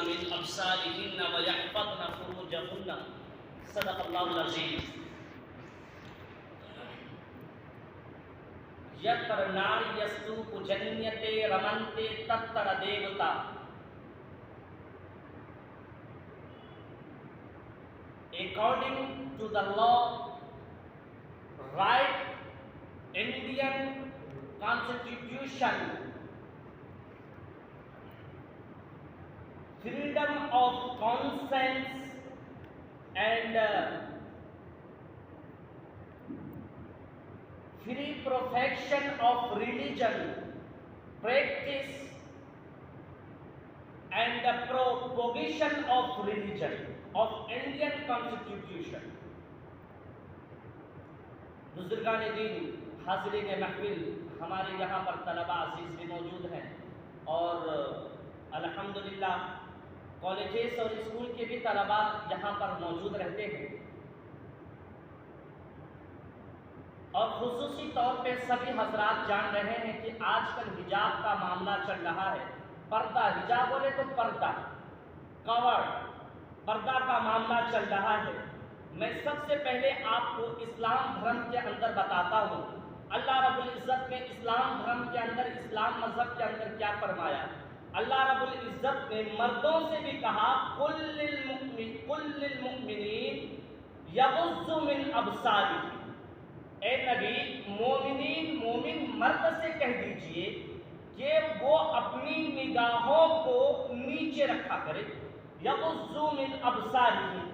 من أبصارهن ويحفظن فروجهن صدق الله العظيم. یتر ناریستو پوجنیتے رمنتے تتر دیوتا. According to the law, right Indian Constitution, freedom of conscience and free profession of religion, practice and the propagation of religion of Indian Constitution. بزرگان دین، حاضرین محفل، ہمارے یہاں پر طلبہ عزیز بھی موجود ہیں اور الحمدللہ کالجز اور اسکول کے بھی طلبہ یہاں پر موجود رہتے ہیں، اور خصوصی طور پہ سبھی حضرات جان رہے ہیں کہ آج کل حجاب کا معاملہ چل رہا ہے. پردہ، حجاب بولے تو پردہ، کور، پردہ کا معاملہ چل رہا ہے. میں سب سے پہلے آپ کو اسلام دھرم کے اندر بتاتا ہوں. اللہ رب العزت نے اسلام دھرم کے اندر، اسلام مذہب کے اندر کیا فرمایا. اللہ رب العزت نے مردوں سے بھی کہا قل للمؤمنین یغضوا من ابصارہم. اے نبی، مومن مرد سے کہہ دیجئے کہ وہ اپنی نگاہوں کو نیچے رکھا کرے. یغضوا من ابصارہم،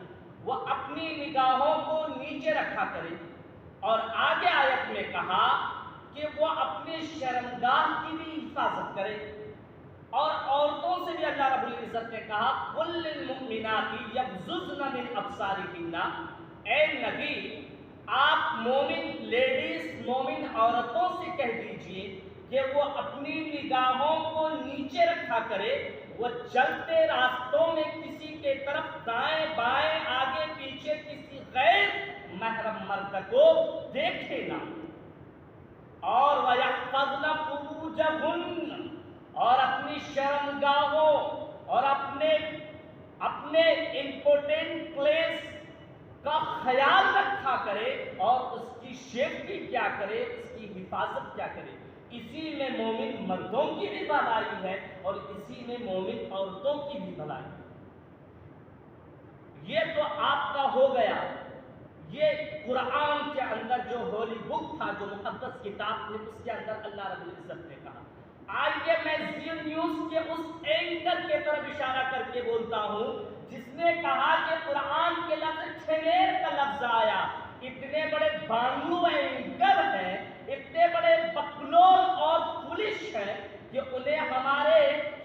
وہ اپنی نگاہوں کو نیچے رکھا کرے. اور آگے آیت میں کہا کہ وہ اپنے شرمگاہ کی بھی حفاظت کرے. اور عورتوں سے بھی اللہ رب العزت نے کہا قل للمؤمنات یغضضن من ابصارہن. اے نبی، آپ مومن لیڈیز، مومن عورتوں سے کہہ دیجئے کہ وہ اپنی نگاہوں کو نیچے رکھا کرے. وہ چلتے راستوں میں کسی کے طرف دائیں بائیں آگے پیچھے کسی غیر محرم مرد کو دیکھے نہ. اور وَيَحْفَظْنَ فُرُوجَهُنَّ، اور اپنی شرمگاہوں اور اپنے امپورٹنٹ پلیس کا خیال رکھا کرے اور اس کی سیفٹی کیا کرے، اس کی حفاظت کیا کرے. اسی میں مومن مردوں کی بھی بھلائی ہے اور اسی میں مومن عورتوں کی بھی بھلائی ہے. یہ تو آپ کا ہو گیا. یہ قرآن کے اندر جو ہولی بک تھا، جو مقدس کتاب تھی، اس کے اندر اللہ رب العزت نے کہا. آئیے میں زی نیوز کے اس اینکر کے طرف اشارہ کر کے بولتا ہوں جس نے کہا کہ قرآن کے لفظ کھمیر کا لفظ آیا. اتنے بڑے بانگلو اینکر ہیں، اتنے بڑے بکلور اور پولیش ہیں کہ انہیں ہمارے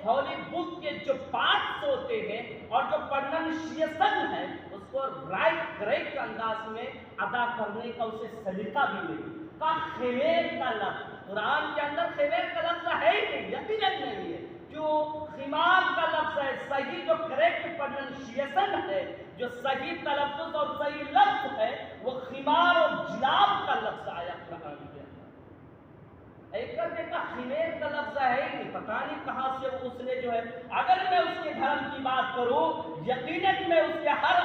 ہولی بک کے جو پارٹس ہوتے ہیں اور جو پرننسیشن ہے اس کو رائٹ کریکٹ انداز میں ادا کرنے کا اسے سلیقہ بھی نہیں. کا خمیر کا لفظ قرآن کے اندر خمیر کا لفظ ہے ہی نہیں، یقیناً نہیں ہے. جو خمار کا لفظ ہے، صحیح جو کریکٹ پرننسیشن ہے، جو صحیح تلفظ اور صحیح لفظ ہے، وہ خمار اور جلاب کا لفظ آیا قرآن کے اندر. ایک کا خمیر کا لفظ ہے ہی نہیں، پتہ نہیں کہاں سے اس نے جو ہے. اگر میں اس کے دھرم کی بات کروں، یقیناً میں اس کے ہر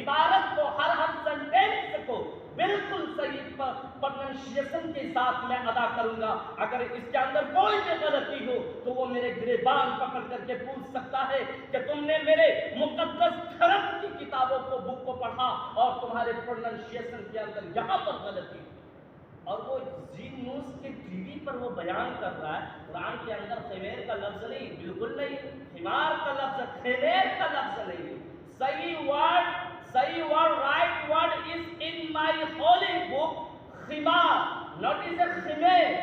عبارت کو، ہر سنٹینس کو بالکل صحیح پرننسیشن کے ساتھ میں ادا کروں گا. اگر اس کے اندر کوئی بھی غلطی ہو تو وہ میرے گریبان پکڑ کر کے پوچھ سکتا ہے کہ تم نے میرے مقدس دھرم کی کتابوں کو، بک کو پڑھا اور تمہارے پرننسیشن کے اندر یہاں پر غلطی. اور وہ زی نیوز کے ٹی وی پر وہ بیان کر رہا ہے قرآن کے اندر خمیر کا لفظ نہیں، بالکل نہیں. خمار کا لفظ، خمیر کا لفظ نہیں. صحیح word, right word is in my holy book خمار، not is a خمیر.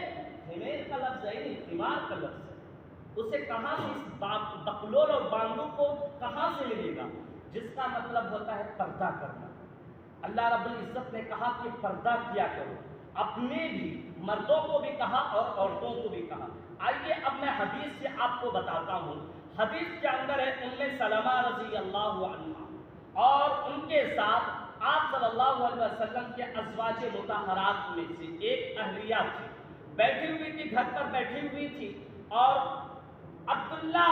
خمیر کا لفظ ہے نہیں، خمار کا لفظ ہے. اسے کہاں سے، اس بکلور اور بانڈو کو کہاں سے ملے گا؟ جس کا مطلب ہوتا ہے پردہ کرنا. اللہ رب العزت نے کہا کہ پردہ کیا کرو. اپنے بھی، مردوں کو بھی کہا اور عورتوں کو بھی کہا. آئیے اب میں حدیث سے آپ کو بتاتا ہوں. حدیث کے اندر ہے ام سلمہ رضی اللہ عنہا اور ان کے ساتھ آپ صلی اللہ علیہ وسلم کے ازواج مطہرات میں سے ایک اہلیہ تھی، بیٹھی ہوئی تھی، گھر پر بیٹھی ہوئی تھی. اور عبداللہ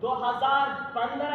2015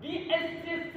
BSc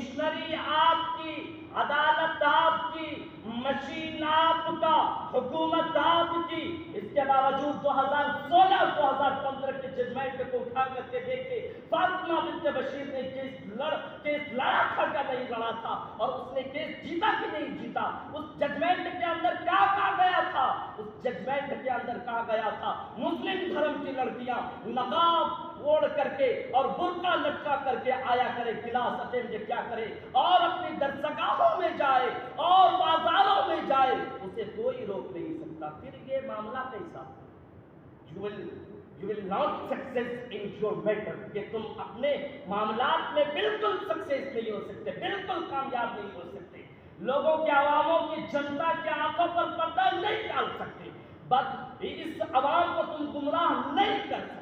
مشنری آپ کی، عدالت آپ کی، مشین آپ کا، حکومت آپ کی، اس کے باوجود 2016-2015 کے ججمنٹ کو اٹھا کر کے دیکھے، فاطمہ بنت بشیر نے کیس لڑا تھا کیا نہیں لڑا تھا، اور اس نے کیس جیتا کہ نہیں جیتا، اس ججمنٹ کے اندر کیا کہا گیا تھا، اس ججمنٹ کے اندر کہا گیا تھا مسلم دھرم کی لڑکیاں نقاب اوڑھ کر کے اور برقع لٹکا کر کے آیا کرے کلاس اٹینڈ کیا کرے اور اپنی درسگاہوں میں جائے اور بازاروں میں جائے، اسے کوئی روک نہیں سکتا۔ پھر یہ معاملہ کیسا؟ you will not success in your matter، کہ تم اپنے معاملات میں بالکل سکسیس نہیں ہو سکتے، بالکل کامیاب نہیں ہو سکتے، لوگوں کے، عواموں کی، جنتا کے آنکھوں پر پردہ نہیں ڈال سکتے، بس اس عوام کو تم گمراہ نہیں کر سکتے۔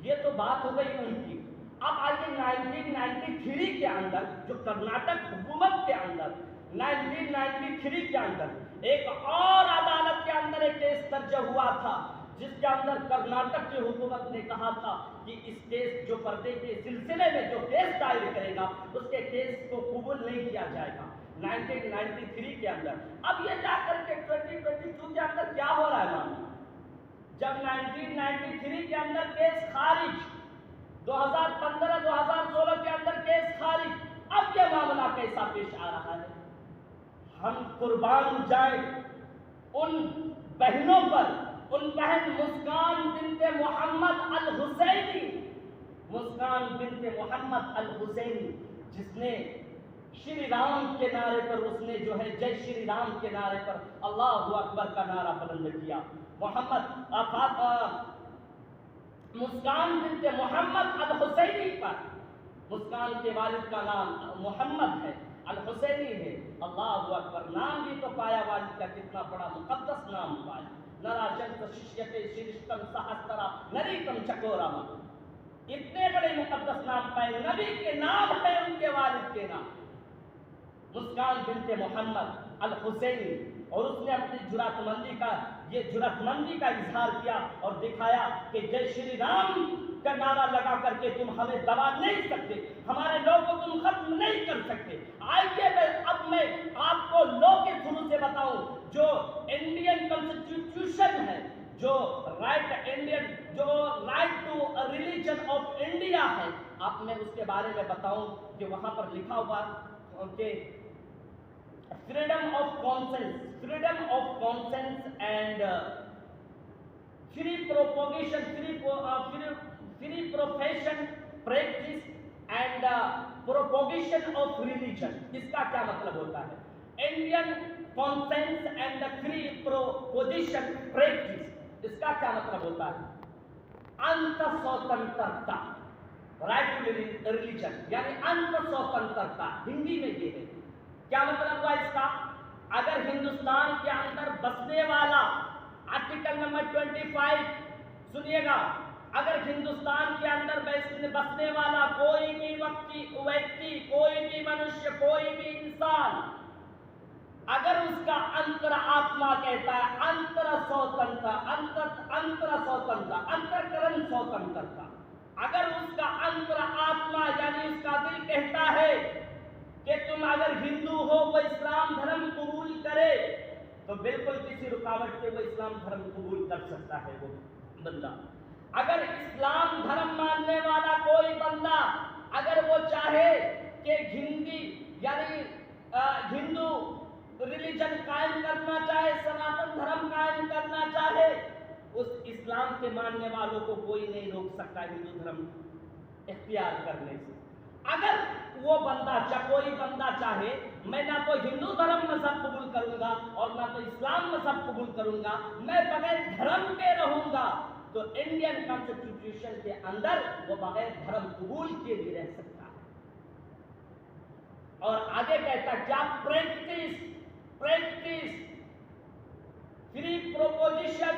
یہ تو بات ہو گئی ان کی۔ اب آئیے 1993 کے اندر، جو کرناٹک حکومت کے اندر 1993 کے اندر ایک اور عدالت کے اندر ایک کیس درج ہوا تھا، جس کے اندر کرناٹک کی حکومت نے کہا تھا کہ اس کیس، جو پردے کے سلسلے میں جو کیس دائر کرے گا، اس کے کیس کو قبول نہیں کیا جائے گا 1993 کے اندر۔ اب یہ جا کر کے 2022 کے اندر کیا ہو رہا ہے معاملہ؟ جب 1993 کے اندر کیس خارج، 2015-2016 کے اندر کیس خارج، اب یہ معاملہ کیسا پیش آ رہا ہے؟ ہم قربان جائیں ان بہنوں پر، ان بہن مسکان بنت محمد الحسینی، مسکان بنت محمد الحسینی، جس نے شری رام کے نعرے پر، اس نے جو ہے جے شری رام کے نعرے پر اللہ اکبر کا نعرہ بلند کیا۔ مسکان بنت محمد الحسینی پر، مسکان کے والد کا نام محمد ہے، الحسینی ہے، اللہ اکبر، نام بھی تو پایا والد کا کتنا بڑا مقدس نام پایا، نراشنت ششیتے شرشتم سہسترا نریتم چکورما، اتنے بڑے مقدس نام پائے، نبی کے نام ہے ان کے والد کے نام، مسکان بنت محمد الحسینی۔ اور اس نے اپنی جرأت مندی کا اظہار کیا اور دکھایا کہ جے شری رام کا نعرہ لگا کر کے تم ہمیں دبا نہیں سکتے، ہمارے لو کو تم ختم نہیں کر سکتے۔ آئیے اب میں آپ کو لو کے تھرو سے بتاؤں، جو انڈین کانسٹیٹیوشن ہے، جو right to religion of India ہے، آپ میں اس کے بارے میں بتاؤں کہ وہاں پر لکھا ہوا کہ freedom of conscience and free propagation, free profession, practice and propagation of religion۔ اس کا کیا مطلب ہوتا ہے؟ Indian conscience and free proposition practice، اس کا کیا مطلب ہوتا ہے؟ انت سوتنترتا، رائٹ ٹو ریلیجن، یعنی انت سوتنترتا، ہندی میں یہ ہے۔ کیا مطلب ہوا اس کا؟ اگر ہندوستان کے اندر بسنے والا، آرٹیکل نمبر 25 سنیے گا، اگر ہندوستان کے اندر بسنے والا کوئی بھی ویکتی، کوئی بھی منشیہ، کوئی بھی انسان، اگر اس کا انتر آتما کہتا ہے انتر کرن سوتنترتا، اگر اس کا انتر آتما یعنی اس کا دل کہتا ہے کہ تم اگر ہندو ہو وہ اسلام دھرم قبول کرے، تو بالکل کسی رکاوٹ سے وہ اسلام دھرم قبول کر سکتا ہے وہ بندہ۔ اگر اسلام دھرم ماننے والا کوئی بندہ، اگر وہ چاہے کہ ہندو ریلیجن قائم کرنا چاہے، سناتن دھرم قائم کرنا چاہے، اس اسلام کے ماننے والوں کو کوئی نہیں روک سکتا ہندو دھرم اختیار کرنے سے۔ اگر وہ بندہ کوئی بندہ چاہے میں نہ تو ہندو دھرم مذہب قبول کروں گا اور نہ تو اسلام مذہب قبول کروں گا، میں بغیر دھرم کے رہوں گا، تو انڈین کانسٹیٹیوشن کے اندر وہ بغیر دھرم قبول کے بھی رہ سکتا ہے۔ اور آگے کہتا کیا؟ پریکٹس فری پروپوزیشن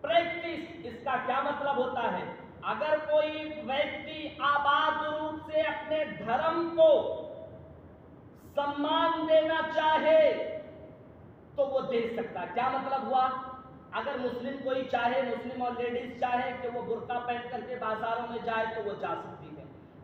پریکٹس، اس کا کیا مطلب ہوتا ہے؟ اگر کوئی ویکتی آباد روپ سے اپنے دھرم کو سمان دینا چاہے تو وہ دے سکتا۔ کیا مطلب ہوا؟ اگر مسلم کوئی چاہے، مسلم اور لیڈیز چاہے کہ وہ برقع پہن کر کے بازاروں میں جائے تو وہ جا سکتی ہے۔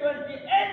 28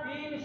3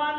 1,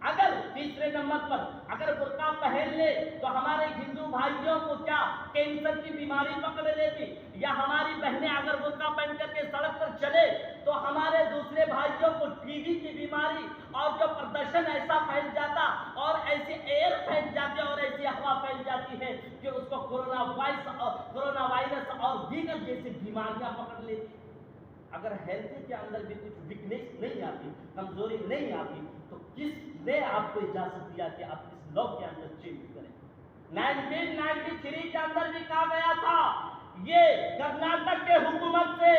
اگر تیسرے نمبر پر اگر برقع پہن لے تو ہمارے ہندو بھائیوں کو کیا کینسر کی بیماری پکڑ لیتی، یا ہماری بہنیں اگر برقع پہن کر کے سڑک پر چلے تو ہمارے دوسرے بھائیوں کو ٹی وی کی بیماری اور جو پردرشن ایسا پھیل جاتا اور ایسی ایئر پھیل جاتی اور ایسی ہوا پھیل جاتی ہے کہ اس کو کورونا وائرس اور دیگر جیسی بیماریاں پکڑ لیتی۔ اگر ہیلتھ کے اندر بھی کچھ ویکنیس نہیں آتی، کمزوری نہیں آتی، تو کس نے آپ کو اجازت دیا کہ آپ اس لا کے اندر چینج کریں؟ 1993 کے اندر بھی کہا گیا تھا یہ کرناٹک کے حکومت سے،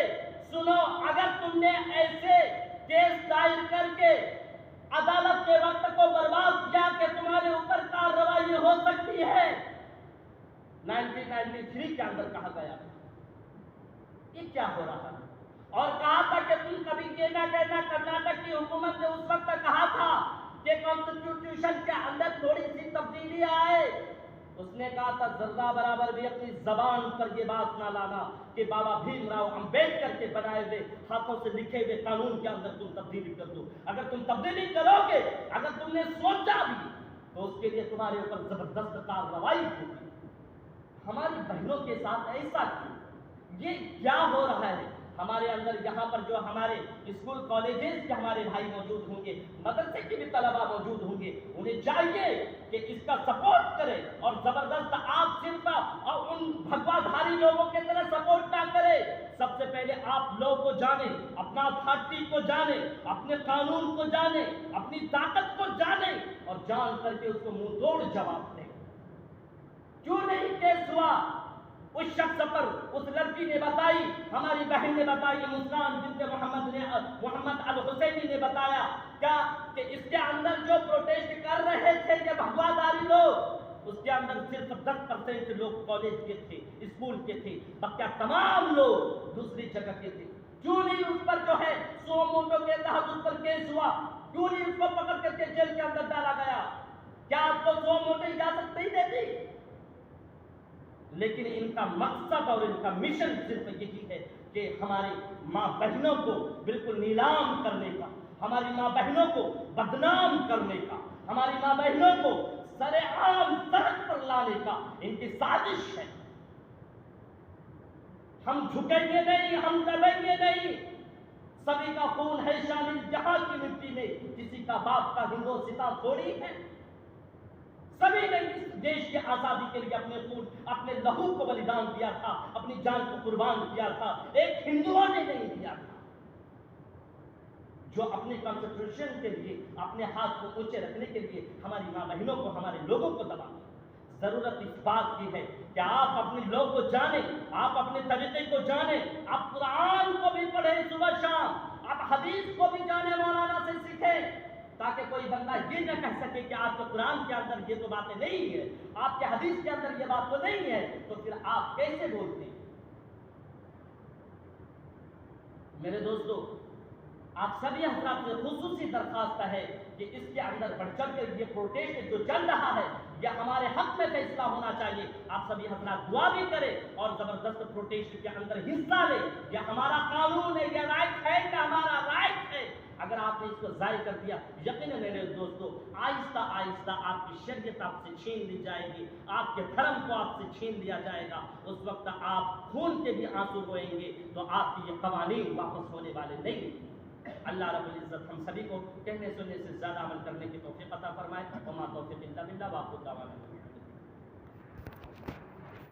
سنو اگر تم نے ایسے کیس دائر کر کے عدالت کے وقت کو برباد کیا کہ تمہارے اوپر کارروائی ہو سکتی ہے، 1993 کے اندر کہا گیا تھا۔ یہ کیا ہو رہا ہے؟ اور کہا تھا کہ تم کبھی یہ نہ کہنا، کرناٹک کی حکومت نے اس وقت کہا تھا کہ کانسٹیٹیوشن کے اندر تھوڑی سی تبدیلی آئے، اس نے کہا تھا ذرہ برابر بھی اپنی زبان پر یہ بات نہ لانا کہ بابا بھیم راؤ امبیڈکر کے بنائے ہوئے ہاتھوں سے لکھے ہوئے قانون کے اندر تم تبدیلی کر دو۔ اگر تم تبدیلی کرو گے، اگر تم نے سوچا بھی، تو اس کے لیے تمہارے اوپر زبردست کارروائی ہوگی۔ ہماری بہنوں کے ساتھ ایسا کیوں؟ یہ کیا ہو رہا ہے؟ ہمارے اندر یہاں پر جو ہمارے اسکول کالجز کے ہمارے بھائی موجود ہوں گے، مدرسے کے بھی طلباء موجود ہوں گے، انہیں چاہیے کہ اس کا سپورٹ کریں اور زبردست آپ صرف اور ان بھگوا دھاری لوگوں کے طرح سپورٹ نہ کریں۔ سب سے پہلے آپ لوگ کو جانیں، اپنا اتھارٹی کو جانیں، اپنے قانون کو جانیں، اپنی طاقت کو جانیں اور جان کر کے اس کو منہ توڑ جواب دیں۔ کیوں نہیں کیس ہوا؟ اس شخص پر اس لڑکی نے بتائی، ہماری بہن نے بتائی، مسکان بنت محمد الحسینی نے بتایا کیا کہ اس کے اندر جو پروٹیسٹ کر رہے تھے یہ بھگوا داری لوگ، اس کے اندر صرف 10% لوگ کالج کے تھے، اسکول کے تھے، باقی تمام لوگ دوسری جگہ کے تھے۔ کیوں نہیں اس پر جو ہے سو موٹو کے تحت اس پر کیس ہوا؟ کیوں نہیں اس کو پکڑ کر کے جیل کے اندر ڈالا گیا؟ کیا آپ کو سو موٹو اجازت نہیں دیتی؟ لیکن ان کا مقصد اور ان کا مشن صرف یہی ہے کہ ہماری ماں بہنوں کو بالکل نیلام کرنے کا، ہماری ماں بہنوں کو بدنام کرنے کا، ہماری ماں بہنوں کو سر عام سڑک پر لانے کا ان کی سازش ہے۔ ہم جھکیں گے نہیں، ہم دبیں گے نہیں۔ سبھی کا خون ہے شامل جہاں کی مٹی میں، کسی کا باپ کا ہندوستان تھوڑی ہے۔ سبھی نے اس دیش کی آزادی کے لیے اپنے خون، اپنے لہو کو بلیدان دیا تھا، اپنی جان کو قربان کیا تھا، ایک ہندوؤں نے نہیں دیا تھا۔ جو اپنے کانسٹیٹیوشن کے لیے اپنے ہاتھ کو اونچے رکھنے کے لیے ہماری ماں بہنوں کو، ہمارے لوگوں کو دبا دیا۔ ضرورت اس بات کی ہے کہ آپ اپنے لوگ کو جانیں، آپ اپنے طریقے کو جانیں، آپ قرآن کو بھی پڑھیں صبح شام، آپ حدیث کو بھی جانیں، مولانا سے سیکھیں، تاکہ کوئی بندہ یہ نہ کہہ سکے کہ آپ کے قرآن کے اندر یہ تو باتیں نہیں ہے، آپ کے حدیث کے اندر یہ بات تو نہیں ہے، تو پھر آپ کیسے بولتے ہیں؟ میرے دوستو، آپ سبھی حضرات سے خصوصی درخواست ہے کہ اس کے اندر بڑھ چڑھ کر یہ پروٹیسٹ جو چل رہا ہے یہ ہمارے حق میں فیصلہ ہونا چاہیے۔ آپ سبھی حضرات دعا بھی کریں اور زبردست پروٹیسٹ کے اندر حصہ لیں۔ یہ ہمارا قانون ہے، یہ رائٹ ہے، یہ ہمارا رائٹ ہے۔ اگر آپ نے اس کو ضائع کر دیا، یقیناً میرے دوستو آہستہ آہستہ آپ کی شریعت آپ سے چھین لی جائے گی، آپ کے دھرم کو آپ سے چھین لیا جائے گا۔ اس وقت آپ خون کے بھی آنسو روئیں گے تو آپ کی یہ قوانین واپس ہونے والے نہیں۔ اللہ رب العزت ہم سبھی کو کہنے سننے سے زیادہ عمل کرنے کی توفیق عطا فرمائے۔ وما توفیق الا باللہ، وآخر دعوانا